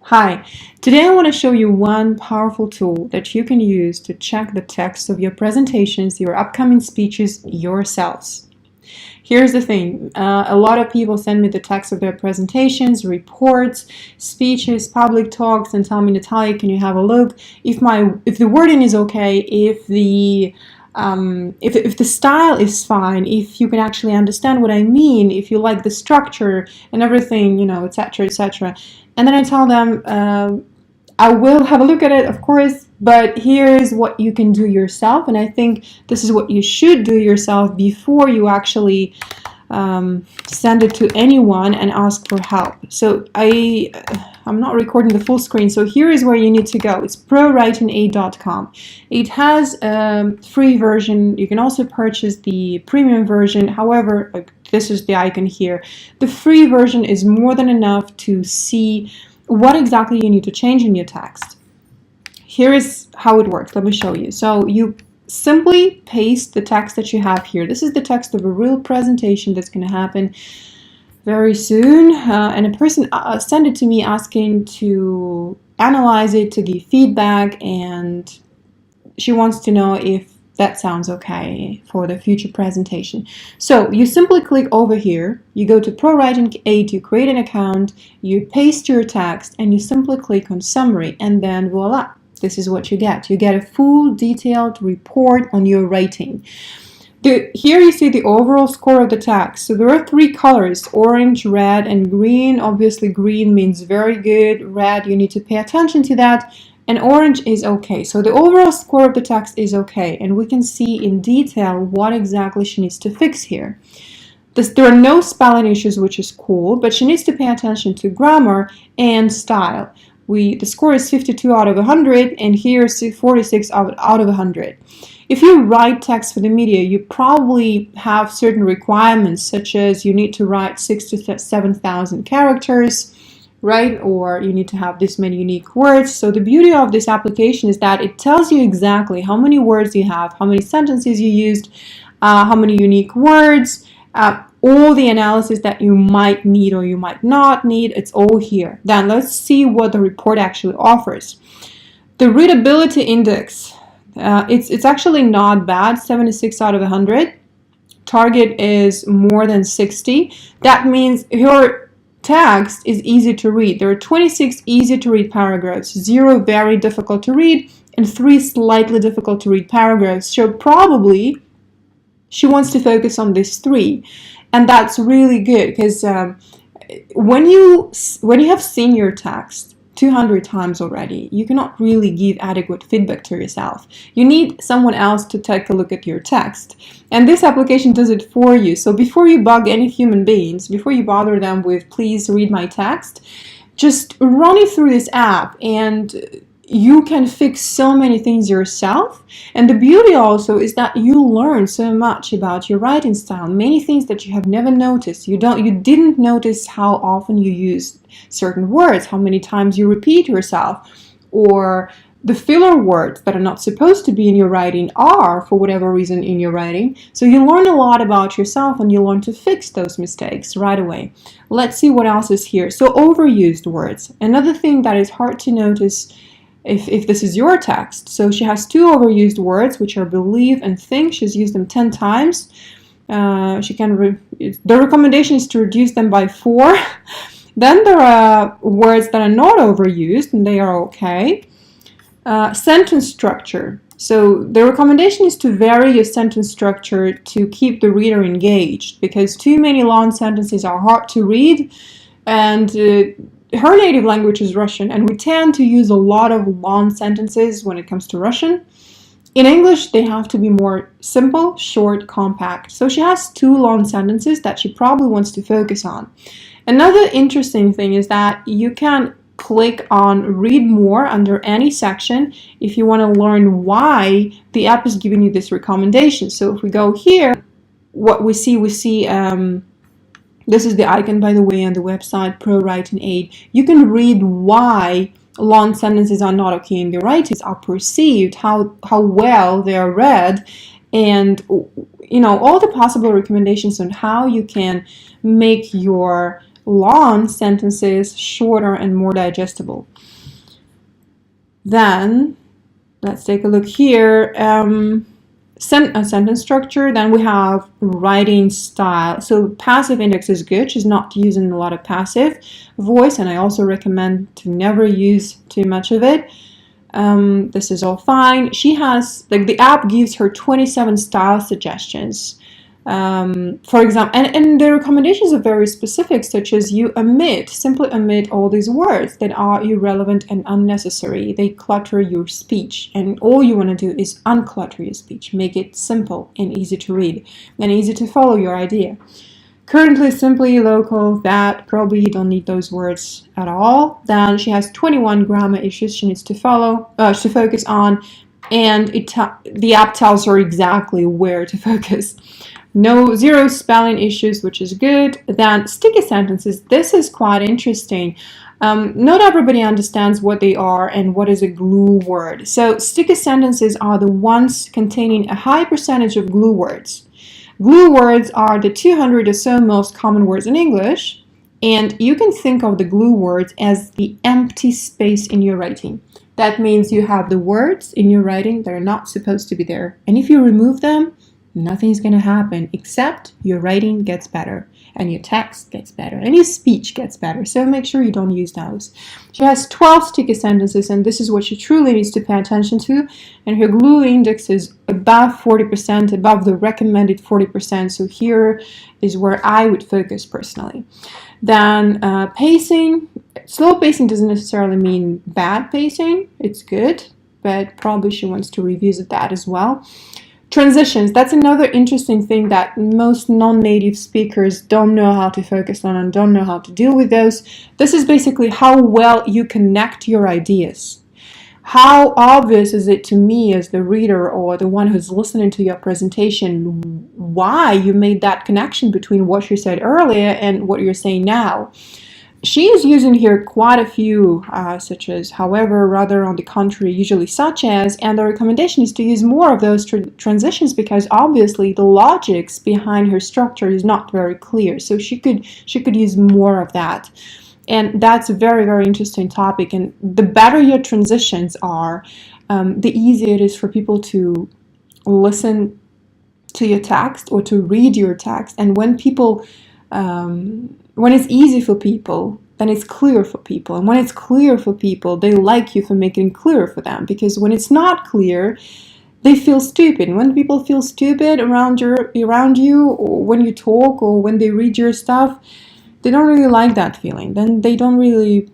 Hi, today I want to show you one powerful tool that you can use to check the text of your presentations, your upcoming speeches yourselves. Here's the thing, a lot of people send me the text of their presentations, reports, speeches, public talks, and tell me, Natalia, can you have a look? If the wording is okay, if the style is fine, if you can actually understand what I mean, if you like the structure and everything, etc., etc. And then I tell them, I will have a look at it, of course, but here's what you can do yourself. And I think this is what you should do yourself before you actually send it to anyone and ask for help. So I'm not recording the full screen, so here is where you need to go. It's ProWritingAid.com. It has a free version. You can also purchase the premium version. However, this is the icon here. The free version is more than enough to see what exactly you need to change in your text. Here is how it works. Let me show you. So you simply paste the text that you have here. This is the text of a real presentation that's going to happen very soon, and a person sent it to me asking to analyze it, to give feedback, and she wants to know if that sounds okay for the future presentation. So you simply click over here, you go to ProWritingAid, you create an account, you paste your text, and you simply click on summary, and then voila, this is what you get. You get a full detailed report on your writing. Here you see the overall score of the text. So there are three colors, orange, red, and green. Obviously green means very good, red you need to pay attention to that, and orange is okay. So the overall score of the text is okay, and we can see in detail what exactly she needs to fix here. There are no spelling issues, which is cool, but she needs to pay attention to grammar and style. The score is 52 out of 100, and here is 46 out of 100. If you write text for the media, you probably have certain requirements, such as you need to write 6,000 to 7,000 characters, right? Or you need to have this many unique words. So the beauty of this application is that it tells you exactly how many words you have, how many sentences you used, how many unique words, all the analysis that you might need or you might not need. It's all here. Then let's see what the report actually offers. The readability index, it's actually not bad, 76 out of 100. Target is more than 60. That means your text is easy to read. There are 26 easy to read paragraphs, 0 very difficult to read, and 3 slightly difficult to read paragraphs. So probably she wants to focus on these 3, and that's really good, because when you have seen your text 200 times already, you cannot really give adequate feedback to yourself. You need someone else to take a look at your text, and this application does it for you. So before you bug any human beings, before you bother them with please read my text, just run it through this app, and you can fix so many things yourself. And the beauty also is that you learn so much about your writing style, many things that you have never noticed. You didn't notice how often you use certain words, how many times you repeat yourself, or the filler words that are not supposed to be in your writing are, for whatever reason, in your writing. So you learn a lot about yourself, and you learn to fix those mistakes right away. Let's see what else is here. So overused words. Another thing that is hard to notice if this is your text. So she has 2 overused words, which are believe and think. She's used them 10 times. The recommendation is to reduce them by 4. Then there are words that are not overused, and they are okay. Sentence structure. So the recommendation is to vary your sentence structure to keep the reader engaged, because too many long sentences are hard to read, and her native language is Russian, and we tend to use a lot of long sentences when it comes to Russian. In English, they have to be more simple, short, compact. So she has 2 long sentences that she probably wants to focus on. Another interesting thing is that you can click on read more under any section if you want to learn why the app is giving you this recommendation. So if we go here, what we see this is the icon, by the way, on the website ProWritingAid. You can read why long sentences are not okay in the writing, are perceived, how well they are read, and all the possible recommendations on how you can make your long sentences shorter and more digestible. Then let's take a look here. Sentence structure. Then we have writing style. So passive index is good. She's not using a lot of passive voice, and I also recommend to never use too much of it. This is all fine. She has, like, the app gives her 27 style suggestions. For example, and the recommendations are very specific, such as you simply omit all these words that are irrelevant and unnecessary. They clutter your speech, and all you want to do is unclutter your speech, make it simple and easy to read and easy to follow your idea. Currently, simply, local, that, probably you don't need those words at all. Then she has 21 grammar issues she needs to focus on, and the app tells her exactly where to focus. Zero spelling issues, which is good. Then sticky sentences. This is quite interesting. Not everybody understands what they are and what is a glue word. So sticky sentences are the ones containing a high percentage of glue words. Glue words are the 200 or so most common words in English, and you can think of the glue words as the empty space in your writing. That means you have the words in your writing that are not supposed to be there, and if you remove them, nothing's going to happen except your writing gets better and your text gets better and your speech gets better. So make sure you don't use those. She has 12 sticky sentences, and this is what she truly needs to pay attention to. And her glue index is above 40%, above the recommended 40%. So here is where I would focus personally. Then pacing. Slow pacing doesn't necessarily mean bad pacing. It's good, but probably she wants to revisit that as well. Transitions, that's another interesting thing that most non-native speakers don't know how to focus on and don't know how to deal with those. This is basically how well you connect your ideas. How obvious is it to me as the reader or the one who's listening to your presentation why you made that connection between what you said earlier and what you're saying now? She is using here quite a few, such as, however, rather, on the contrary, usually, such as, and the recommendation is to use more of those transitions because obviously the logics behind her structure is not very clear. So she could use more of that. And that's a very, very interesting topic. And the better your transitions are, the easier it is for people to listen to your text or to read your text. And when people... when it's easy for people, then it's clear for people. And when it's clear for people, they like you for making it clear for them. Because when it's not clear, they feel stupid. And when people feel stupid around you, or when you talk, or when they read your stuff, they don't really like that feeling. Then they don't really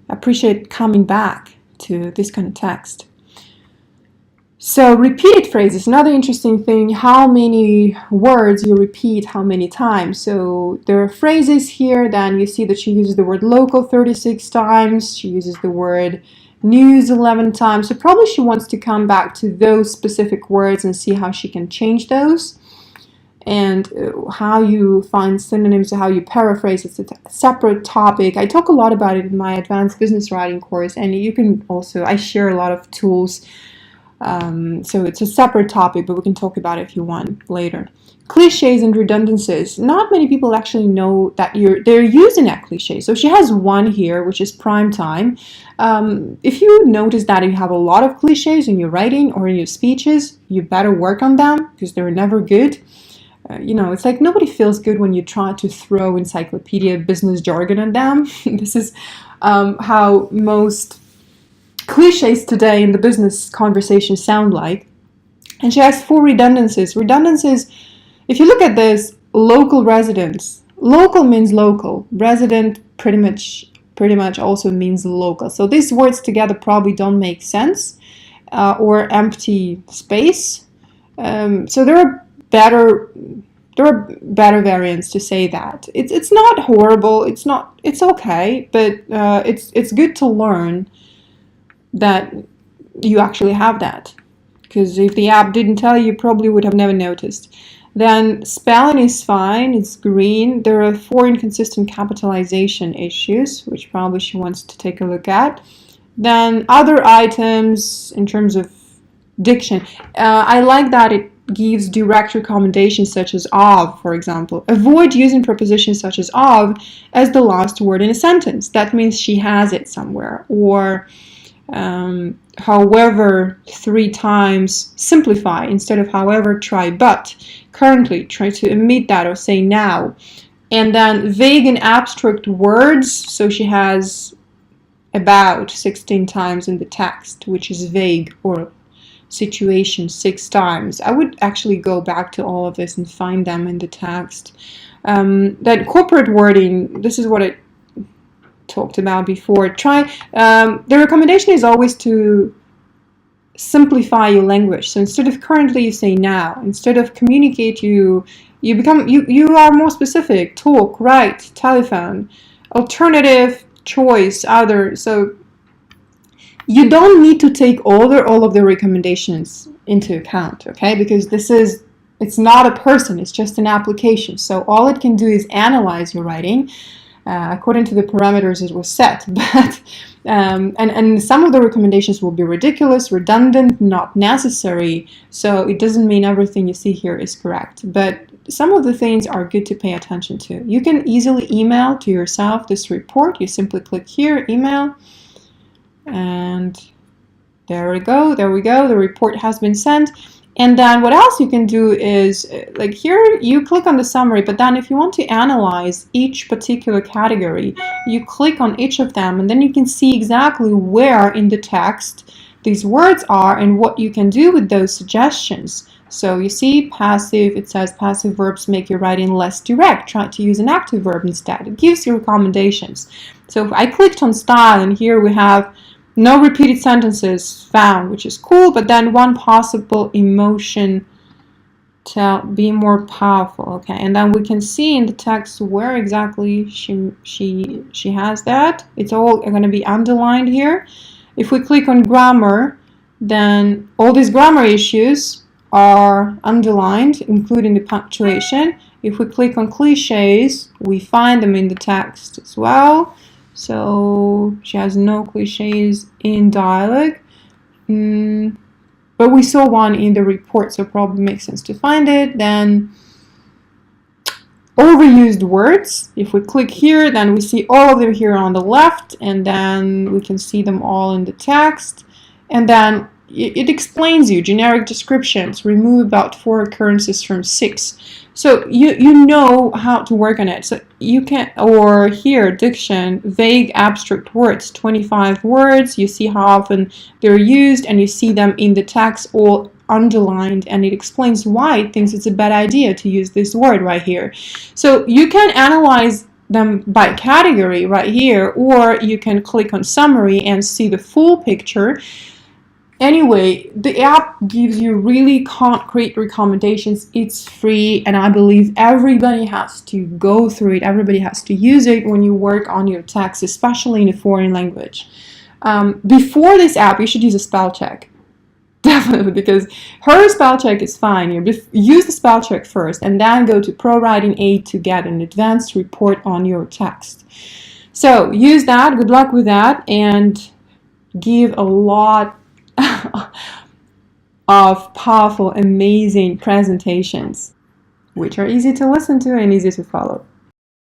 appreciate coming back to this kind of text. So repeated phrases, another interesting thing, how many words you repeat how many times. So there are phrases here, then you see that she uses the word local 36 times, she uses the word news 11 times. So probably she wants to come back to those specific words and see how she can change those. And how you find synonyms, how you paraphrase, it's a separate topic. I talk a lot about it in my advanced business writing course, and you can also, I share a lot of tools. So it's a separate topic, but we can talk about it if you want later. Cliches and redundancies. Not many people actually know that they're using a cliche. So she has one here, which is prime time. If you notice that you have a lot of cliches in your writing or in your speeches, you better work on them because they're never good. It's like nobody feels good when you try to throw encyclopedia business jargon at them. This is how most cliches today in the business conversation sound like. And she has 4 redundancies. Redundancies, if you look at this, local residents. Local means local. Resident pretty much also means local. So these words together probably don't make sense, or empty space. So there are better variants to say that. It's not horrible. It's okay, but it's good to learn that you actually have that, because if the app didn't tell you, you probably would have never noticed. Then spelling is fine, it's green. There are 4 inconsistent capitalization issues, which probably she wants to take a look at. Then other items in terms of diction. I like that gives direct recommendations such as of, for example. Avoid using prepositions such as of as the last word in a sentence. That means she has it somewhere. Or however 3 times, simplify. Instead of however, try but. Currently, try to omit that or say now. And then vague and abstract words. So she has about 16 times in the text, which is vague, or situation 6 times. I would actually go back to all of this and find them in the text. That corporate wording, this is what I talked about before. The recommendation is always to simplify your language. So instead of currently, you say now. Instead of communicate, you are more specific. Talk, write, telephone, alternative, choice, other. So you don't need to take all of the recommendations into account, okay? Because it's not a person, it's just an application. So all it can do is analyze your writing according to the parameters it was set. But and some of the recommendations will be ridiculous, redundant, not necessary. So it doesn't mean everything you see here is correct. But some of the things are good to pay attention to. You can easily email to yourself this report. You simply click here, email. And there we go, the report has been sent. And then what else you can do is, like here, you click on the summary, but then if you want to analyze each particular category, you click on each of them, and then you can see exactly where in the text these words are and what you can do with those suggestions. So you see passive, it says passive verbs make your writing less direct. Try to use an active verb instead. It gives you recommendations. So if I clicked on style, and here we have no repeated sentences found, which is cool, but then one possible emotion to be more powerful. Okay, and then we can see in the text where exactly she has that. It's all going to be underlined here. If we click on grammar, then all these grammar issues are underlined, including the punctuation. If we click on cliches, we find them in the text as well. So she has no cliches in dialogue, but we saw one in the report, so probably makes sense to find it. Then overused words, if we click here, then we see all of them here on the left, and then we can see them all in the text. And then it explains you generic descriptions, remove about 4 occurrences from 6. So you know how to work on it. So you can, or here, diction, vague abstract words, 25 words. You see how often they're used, and you see them in the text all underlined, and it explains why it thinks it's a bad idea to use this word right here. So you can analyze them by category right here, or you can click on summary and see the full picture. Anyway, the app gives you really concrete recommendations. It's free, and I believe everybody has to go through it. Everybody has to use it when you work on your text, especially in a foreign language. Before this app, you should use a spell check. Definitely, because her spell check is fine. You use the spell check first, and then go to ProWritingAid to get an advanced report on your text. So use that. Good luck with that, and give a lot of powerful, amazing presentations, which are easy to listen to and easy to follow.